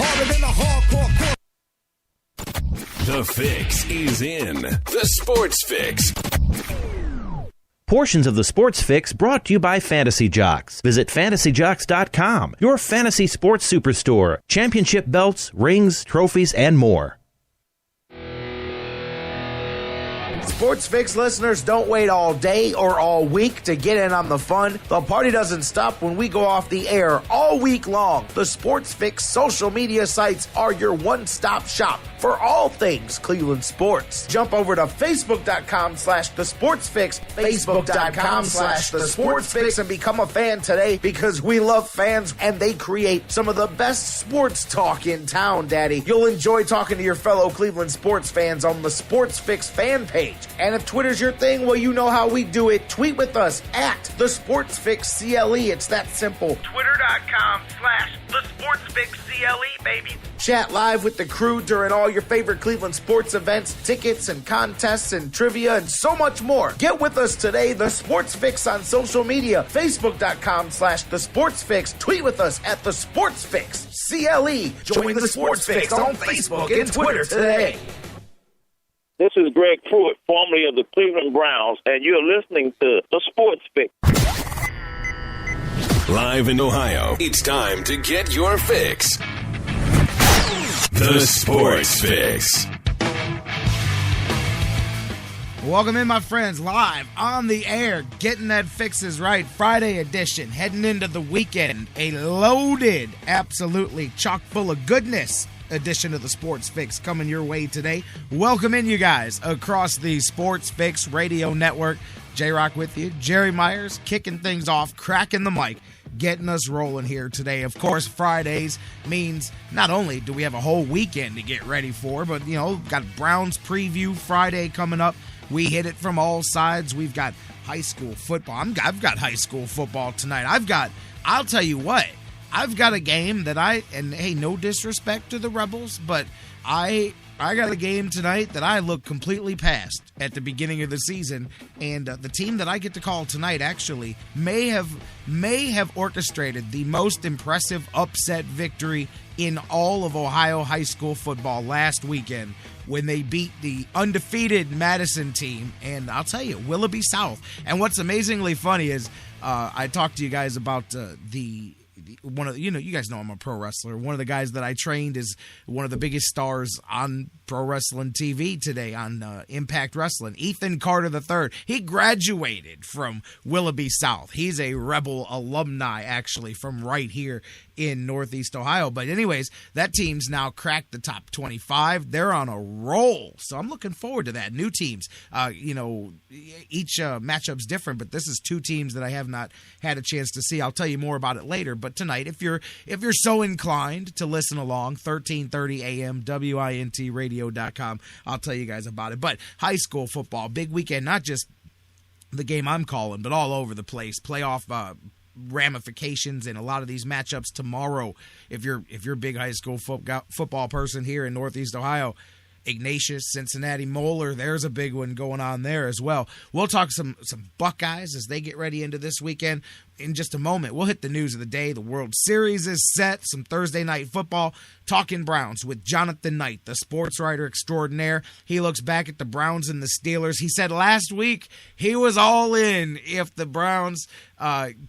harder than a hardcore. The Fix is in. The Sports Fix. Portions of the Sports Fix brought to you by Fantasy Jocks. Visit fantasyjocks.com, your fantasy sports superstore. Championship belts, rings, trophies, and more. Sports Fix listeners, don't wait all day or all week to get in on the fun. The party doesn't stop when we go off the air all week long. The Sports Fix social media sites are your one-stop shop for all things Cleveland sports. Jump over to Facebook.com/TheSportsFix, Facebook.com/TheSportsFix, and become a fan today because we love fans and they create some of the best sports talk in town, Daddy. You'll enjoy talking to your fellow Cleveland sports fans on the Sports Fix fan page. And if Twitter's your thing, well, you know how we do it. Tweet with us at TheSportsFixCLE. It's that simple. Twitter.com/TheSportsFixCLE, baby. Chat live with the crew during all your favorite Cleveland sports events, tickets and contests and trivia and so much more. Get with us today, The Sports Fix on social media, Facebook.com/TheSportsFix. Tweet with us at TheSportsFixCLE. Join the Sports Fix on Facebook and Twitter today. This is Greg Pruitt, formerly of the Cleveland Browns, and you're listening to The Sports Fix. Live in Ohio, it's time to get your fix. The Sports Fix. Welcome in, my friends, live on the air, getting that fixes right. Friday edition, heading into the weekend. A loaded, absolutely chock full of goodness edition of the Sports Fix coming your way today. Welcome in, you guys, across the Sports Fix radio network. J-Rock with you. Jerry Myers kicking things off, cracking the mic, getting us rolling here today. Of course, Fridays means not only do we have a whole weekend to get ready for, but, you know, got Browns preview Friday coming up. We hit it from all sides. We've got high school football. I've got high school football tonight. I'll tell you what, I've got a game that and hey, no disrespect to the Rebels, but I got a game tonight that I look completely past at the beginning of the season, and the team that I get to call tonight actually may have orchestrated the most impressive upset victory in all of Ohio high school football last weekend when they beat the undefeated Madison team, and I'll tell you, Willoughby South. And what's amazingly funny is I talked to you guys about one of, you guys know I'm a pro wrestler. One of the guys that I trained is one of the biggest stars on pro wrestling TV today on Impact Wrestling, Ethan Carter III. He graduated from Willoughby South. He's a Rebel alumni, actually, from right here in Northeast Ohio. But anyways, that team's now cracked the top 25. They're on a roll. So I'm looking forward to that. New teams, each matchup's different, but this is two teams that I have not had a chance to see. I'll tell you more about it later. But tonight, if you're so inclined to listen along, 1330 AM, WINTradio.com, I'll tell you guys about it. But high school football, big weekend, not just the game I'm calling, but all over the place. Playoff ramifications in a lot of these matchups tomorrow. If you're a big high school football person here in Northeast Ohio, Ignatius, Cincinnati, Moeller, there's a big one going on there as well. We'll talk some Buckeyes as they get ready into this weekend. In just a moment, we'll hit the news of the day. The World Series is set, some Thursday night football. Talking Browns with Jonathan Knight, the sportswriter extraordinaire. He looks back at the Browns and the Steelers. He said last week he was all in if the Browns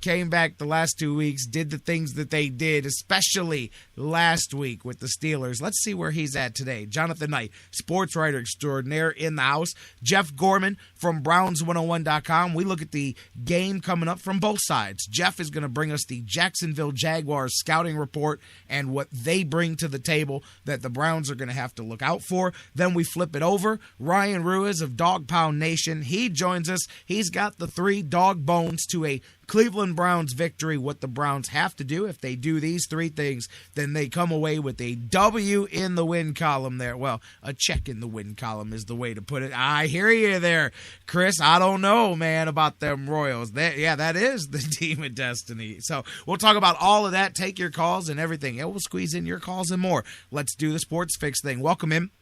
came back the last 2 weeks, did the things that they did, especially last week with the Steelers. Let's see where he's at today. Jonathan Knight, sportswriter extraordinaire in the house. Jeff Gorman from Browns101.com. We look at the game coming up from both sides. Jeff is going to bring us the Jacksonville Jaguars scouting report and what they bring to the table that the Browns are going to have to look out for. Then we flip it over. Ryan Ruiz of Dog Pound Nation, he joins us. He's got the 3 Dawg Bones to a Cleveland Browns victory. What the Browns have to do if they do these 3 things, then they come away with a W in the win column there. Well, a check in the win column is the way to put it. I hear you there, Chris. I don't know, man, about them Royals. That is the team of destiny. So we'll talk about all of that. Take your calls and everything. Yeah, we'll squeeze in your calls and more. Let's do the Sports Fix thing. Welcome in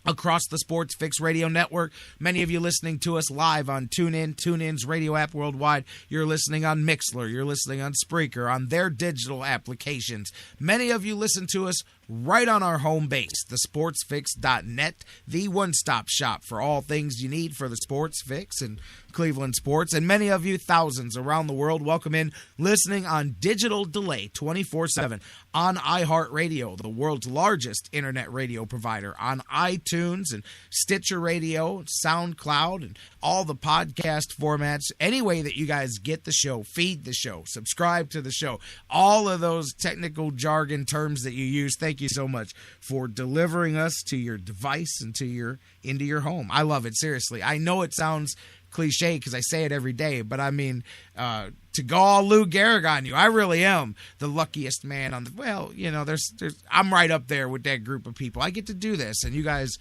across the Sports Fix radio network. Many of you listening to us live on TuneIn, TuneIn's radio app worldwide. You're listening on Mixler. You're listening on Spreaker, on their digital applications. Many of you listen to us right on our home base, thesportsfix.net, the one-stop shop for all things you need for the sports fix and Cleveland sports. And many of you, thousands around the world, welcome in listening on digital delay 24/7 on iHeartRadio, the world's largest internet radio provider, on iTunes and Stitcher Radio, SoundCloud, and all the podcast formats. Any way that you guys get the show, feed the show, subscribe to the show, all of those technical jargon terms that you use, thank you so much for delivering us to your device and into your home. I love it, seriously. I know it sounds cliche because I say it every day, but I mean, to go all Lou Gehrig on you, I really am the luckiest man on the, well, you know, there's I'm right up there with that group of people. I get to do this, and you guys,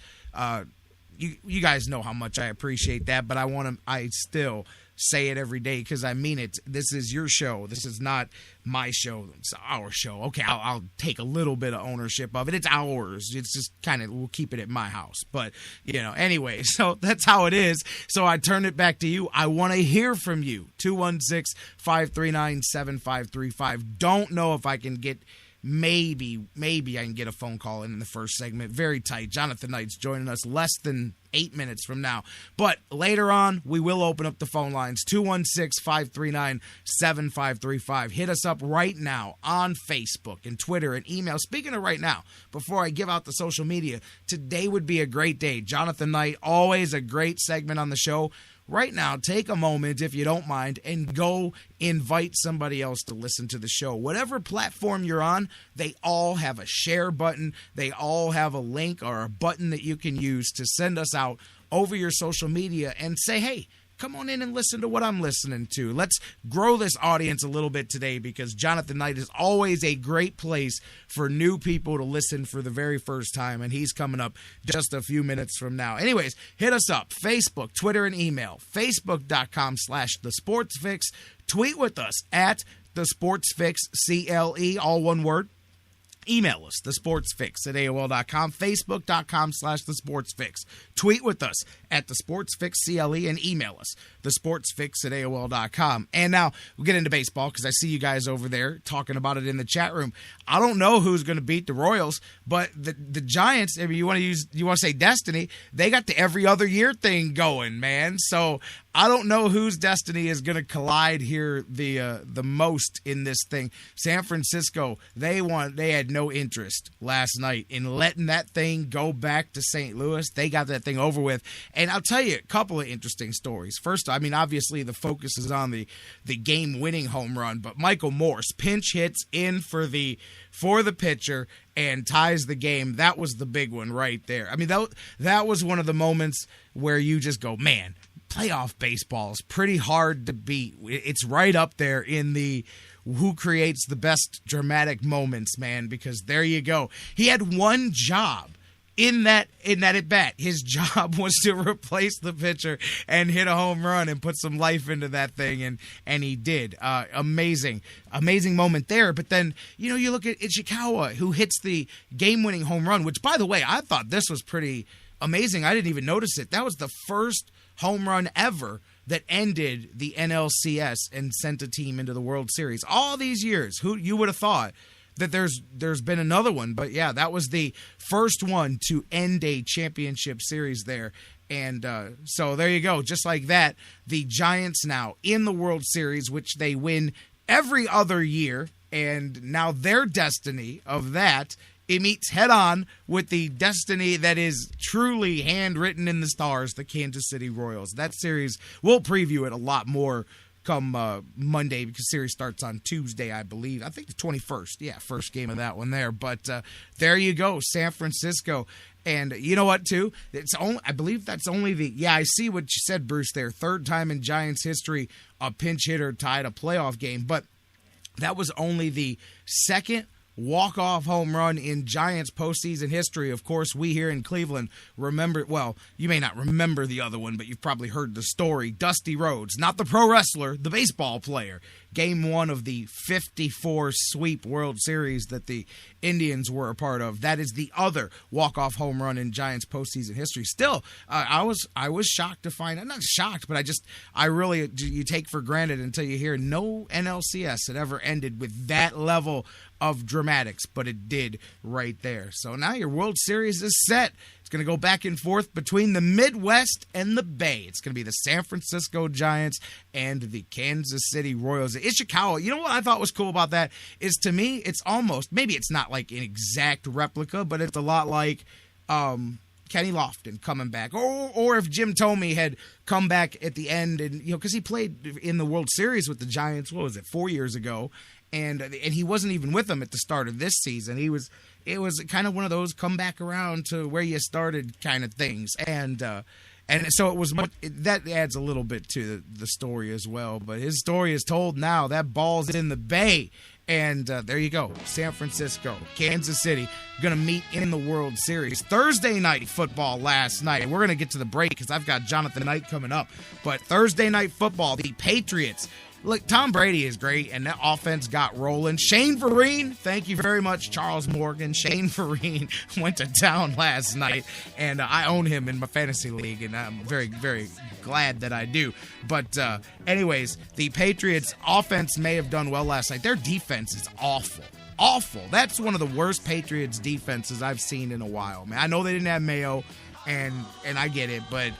you guys know how much I appreciate that, but I still say it every day because I mean it. This is your show. This is not my show. It's our show. Okay, I'll take a little bit of ownership of it. It's ours. It's just kind of, we'll keep it at my house. But, you know, anyway, so that's how it is. So I turn it back to you. I want to hear from you. 216-539-7535. Don't know if I can get, maybe I can get a phone call in the first segment. Very tight. Jonathan Knight's joining us less than 8 minutes from now. But later on, we will open up the phone lines. 216-539-7535. Hit us up right now on Facebook and Twitter and email. Speaking of right now, before I give out the social media, today would be a great day. Jonathan Knight, always a great segment on the show. Right now, take a moment, if you don't mind, and go invite somebody else to listen to the show. Whatever platform you're on, they all have a share button. They all have a link or a button that you can use to send us out over your social media and say, hey, come on in and listen to what I'm listening to. Let's grow this audience a little bit today, because Jonathan Knight is always a great place for new people to listen for the very first time, and he's coming up just a few minutes from now. Anyways, hit us up, Facebook, Twitter, and email, facebook.com/thesportsfix. Tweet with us at thesportsfixCLE, all one word. Email us, thesportsfix@AOL.com, facebook.com/thesportsfix. Tweet with us at thesportsfixCLE and email us, thesportsfix@AOL.com. And now we'll get into baseball, because I see you guys over there talking about it in the chat room. I don't know who's going to beat the Royals, but the Giants, I mean, you want to say destiny, they got the every other year thing going, man. So I don't know whose destiny is going to collide here the most in this thing. San Francisco, they had no interest last night in letting that thing go back to St. Louis. They got that thing over with. And I'll tell you a couple of interesting stories. First, I mean, obviously the focus is on the game-winning home run, but Michael Morse pinch hits in for the pitcher and ties the game. That was the big one right there. I mean, that was one of the moments where you just go, man, playoff baseball is pretty hard to beat. It's right up there in the who creates the best dramatic moments, man, because there you go. He had one job in that at bat. His job was to replace the pitcher and hit a home run and put some life into that thing, and he did. Amazing moment there. But then, you know, you look at Ichikawa, who hits the game-winning home run, which, by the way, I thought this was pretty amazing. I didn't even notice it. That was the first home run ever that ended the NLCS and sent a team into the World Series. All these years, who you would have thought that there's been another one, but yeah, that was the first one to end a championship series there. And so there you go. Just like that, the Giants now in the World Series, which they win every other year, and now their destiny of that, it meets head-on with the destiny that is truly handwritten in the stars, the Kansas City Royals. That series, we'll preview it a lot more come Monday, because the series starts on Tuesday, I believe. I think the 21st. Yeah, first game of that one there. But there you go, San Francisco. And you know what, too? I believe that's only I see what you said, Bruce, there. Third time in Giants history a pinch hitter tied a playoff game. But that was only the second walk-off home run in Giants postseason history. Of course, we here in Cleveland remember, well, you may not remember the other one, but you've probably heard the story. Dusty Rhodes, not the pro wrestler, the baseball player. Game 1 of the 54 sweep World Series that the Indians were a part of. That is the other walk-off home run in Giants postseason history. Still, I was shocked to find out, not shocked, but you take for granted until you hear no NLCS had ever ended with that level of dramatic dramatics, but it did right there. So now your World Series is set. It's going to go back and forth between the Midwest and the Bay. It's going to be the San Francisco Giants and the Kansas City Royals. Ishikawa, you know what I thought was cool about that is, to me, it's almost, maybe it's not like an exact replica, but it's a lot like Kenny Lofton coming back, or if Jim Thome had come back at the end, and because he played in the World Series with the Giants, 4 years ago, and he wasn't even with them at the start of this season. It was kind of one of those come back around to where you started kind of things, and so it was that adds a little bit to the story as well. But his story is told now. That ball's in the Bay. And there you go. San Francisco, Kansas City, going to meet in the World Series. Thursday night football last night. And we're going to get to the break because I've got Jonathan Knight coming up. But Thursday night football, the Patriots. Look, Tom Brady is great, and that offense got rolling. Shane Vereen, thank you very much, Charles Morgan. Shane Vereen went to town last night, and I own him in my fantasy league, and I'm very, very glad that I do. But anyways, the Patriots offense may have done well last night. Their defense is awful. Awful. That's one of the worst Patriots defenses I've seen in a while, man. I know they didn't have Mayo, and I get it, but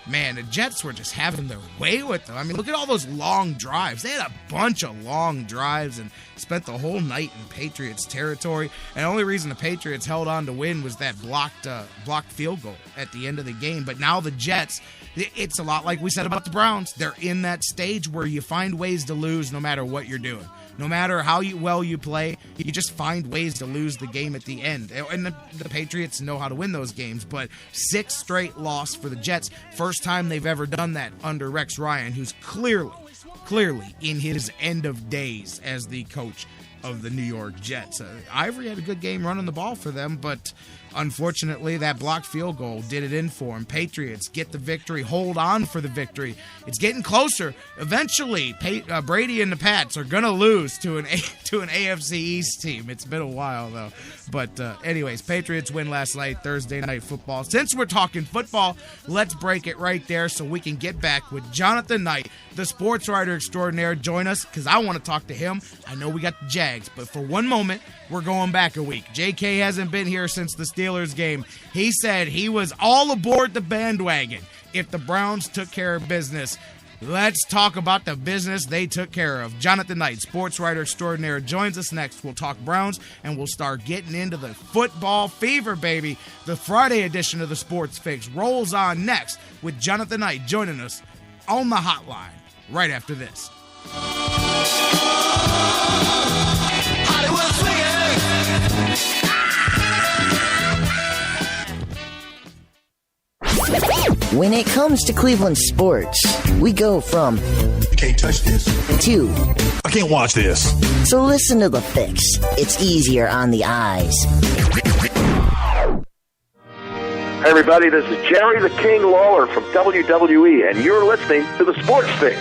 man, the Jets were just having their way with them. I mean, look at all those long drives. They had a bunch of long drives and spent the whole night in Patriots territory. And the only reason the Patriots held on to win was that blocked field goal at the end of the game. But now the Jets, it's a lot like we said about the Browns. They're in that stage where you find ways to lose no matter what you're doing. No matter how well you play, you just find ways to lose the game at the end. And the Patriots know how to win those games, but 6 straight loss for the Jets. First time they've ever done that under Rex Ryan, who's clearly in his end of days as the coach of the New York Jets. Ivory had a good game running the ball for them, but unfortunately that blocked field goal did it in for him. Patriots get the victory, hold on for the victory. It's getting closer. Eventually, Brady and the Pats are going to lose to an AFC East team. It's been a while, though. But anyways, Patriots win last night, Thursday night football. Since we're talking football, let's break it right there so we can get back with Jonathan Knight, the sports writer extraordinaire. Join us because I want to talk to him. I know we got the Jags, but for one moment, we're going back a week. JK hasn't been here since the Steelers game. He said he was all aboard the bandwagon if the Browns took care of business. Let's talk about the business they took care of. Jonathan Knight, sports writer extraordinaire, joins us next. We'll talk Browns, and we'll start getting into the football fever, baby. The Friday edition of the Sports Fix rolls on next with Jonathan Knight joining us on the hotline right after this. When it comes to Cleveland sports, we go from "You can't touch this" to "I can't watch this." So listen to The Fix. It's easier on the eyes. Hey everybody, this is Jerry the King Lawler from WWE, and you're listening to the Sports Fix.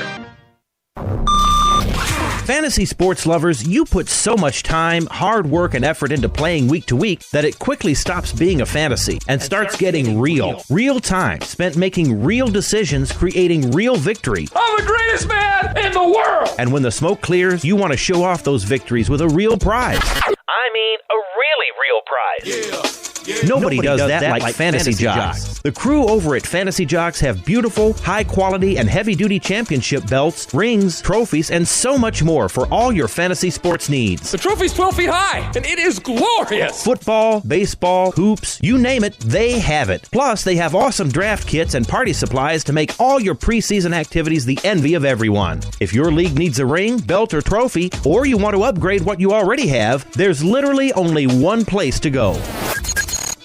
Fantasy sports lovers, you put so much time, hard work, and effort into playing week to week that it quickly stops being a fantasy and starts getting real. Real time spent making real decisions, creating real victory. I'm the greatest man in the world! And when the smoke clears, you want to show off those victories with a real prize. I mean, a really real prize. Nobody does that like Fantasy Jocks. The crew over at Fantasy Jocks have beautiful, high-quality, and heavy-duty championship belts, rings, trophies, and so much more for all your fantasy sports needs. The trophy's 12 feet high, and it is glorious! Football, baseball, hoops, you name it, they have it. Plus, they have awesome draft kits and party supplies to make all your preseason activities the envy of everyone. If your league needs a ring, belt, or trophy, or you want to upgrade what you already have, there's literally only one place to go.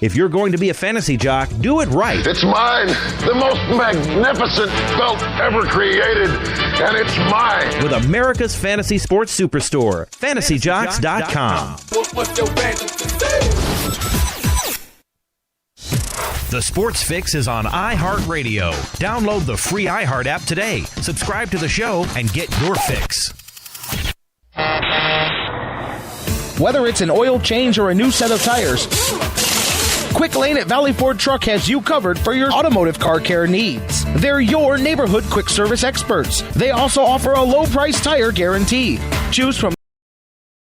If you're going to be a fantasy jock, do it right. It's mine, the most magnificent belt ever created, and it's mine. With America's fantasy sports superstore, fantasyjocks.com. The Sports Fix is on iHeartRadio. Download the free iHeart app today. Subscribe to the show and get your fix. Whether it's an oil change or a new set of tires, Quick Lane at Valley Ford Truck has you covered for your automotive car care needs. They're your neighborhood quick service experts. They also offer a low price tire guarantee. Choose from